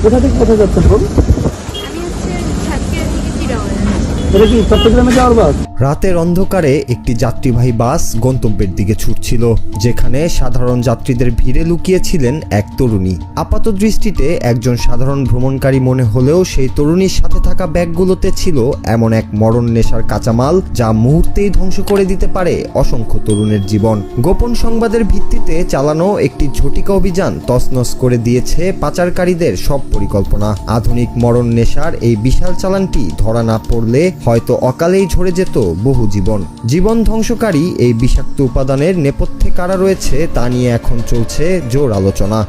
কোথা থেকে কোথায় যাচ্ছেন বোন? আমি হচ্ছে সাতক্ষীরা থেকে চিটাগং যাচ্ছি। এটা কি চট্টগ্রামে যাওয়ার বাস? রাতের অন্ধকারে একটি যাত্রীবাহী বাস গন্তব্যের দিকে ছুটছিল, যেখানে সাধারণ যাত্রীদের ভিড়ে লুকিয়েছিলেন এক তরুণী। আপাত দৃষ্টিতে একজন সাধারণ ভ্রমণকারী মনে হলেও সেই তরুণীর সাথে থাকা ব্যাগগুলোতে ছিল এমন এক মরণ নেশার কাঁচামাল যা মুহূর্তেই ধ্বংস করে দিতে পারে অসংখ্য তরুণের জীবন। গোপন সংবাদের ভিত্তিতে চালানো একটি ঝটিকা অভিযান তছনছ করে দিয়েছে পাচারকারীদের সব পরিকল্পনা। আধুনিক মরণ নেশার এই বিশাল চালানটি ধরা না পড়লে হয়তো অকালেই ঝরে যেত বহু জীবন ধ্বংসকারী এই বিষাক্ত উপাদানের নেপথ্যে কারা রয়েছে তা নিয়ে এখন চলছে জোর আলোচনা।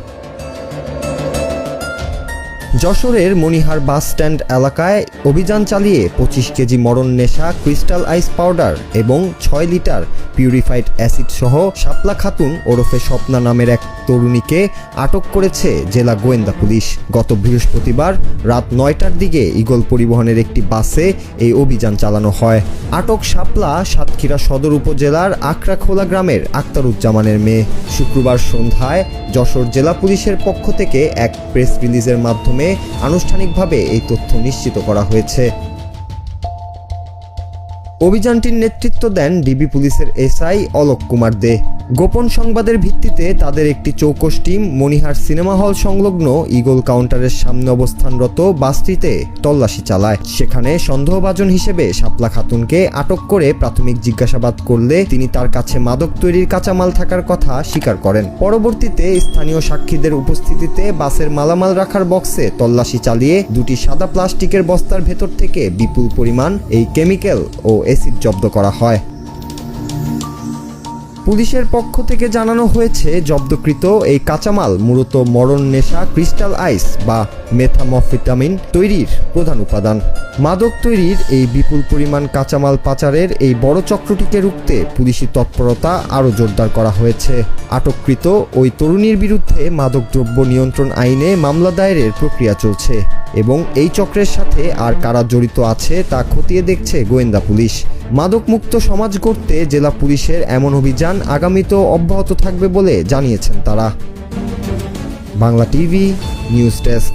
যশোরের মনিহার বাস স্ট্যান্ড এলাকায় অভিযান চালিয়ে 25 কেজি মরণ নেশা ক্রিস্টাল আইস পাউডার এবং 6 লিটার পিউরিফাইড অ্যাসিড সহ শাপলা খাতুন ওরফে স্বপ্না নামের এক তরুণীকে আটক করেছে জেলা গোয়েন্দা পুলিশ। গত বৃহস্পতিবার রাত 9টার দিকে ঈগল পরিবহনের একটি বাসে এই অভিযান চালানো হয়। আটক শাপলা সাতক্ষীরা সদর উপজেলার আখড়াখোলা গ্রামের আক্তারুজ্জামানের মেয়ে। শুক্রবার সন্ধ্যায় যশোর জেলা পুলিশের পক্ষ থেকে এক প্রেস রিলিজের মাধ্যমে আনুষ্ঠানিকভাবে এই তথ্য নিশ্চিত করা হয়েছে। অভিযানটির নেতৃত্ব দেন ডিবি পুলিশের এসআই অলোক কুমার দে। গোপন সংবাদের ভিত্তিতে তাদের একটি চৌকস টিম মনিহার সিনেমা হল সংলগ্ন ঈগল কাউন্টারের সামনে অবস্থানরত বাসটিতে তল্লাশি চালায়। সেখানে সন্দেহভাজন হিসেবে শাপলা খাতুনকে আটক করে প্রাথমিক জিজ্ঞাসাবাদ করলে তিনি তার কাছে মাদক তৈরির কাঁচামাল থাকার কথা স্বীকার করেন। পরবর্তীতে স্থানীয় সাক্ষীদের উপস্থিতিতে বাসের মালামাল রাখার বক্সে তল্লাশি চালিয়ে দুটি সাদা প্লাস্টিকের বস্তার ভেতর থেকে বিপুল পরিমাণ এই কেমিক্যাল ও অ্যাসিড জব্দ করা হয়। পুলিশের পক্ষ থেকে জানানো হয়েছে জব্দকৃত এই কাঁচামাল মূলত মরণ নেশা ক্রিস্টাল আইস বা মেথামফেটামিন তৈরির প্রধান উপাদান। মাদক তৈরির এই বিপুল পরিমাণ কাঁচামাল পাচারের এই বড় চক্রটিকে রুখতে পুলিশি তৎপরতা আরও জোরদার করা হয়েছে। আটককৃত ওই তরুণীর বিরুদ্ধে মাদকদ্রব্য নিয়ন্ত্রণ আইনে মামলা দায়েরের প্রক্রিয়া চলছে এবং এই চক্রের সাথে আর কারা জড়িত আছে তা খতিয়ে দেখছে গোয়েন্দা পুলিশ। মাদকমুক্ত সমাজ গড়তে জেলা পুলিশের এমন অভিযান আগামীতেও অব্যাহত থাকবে বলে জানিয়েছেন তারা। Bangla TV news desk.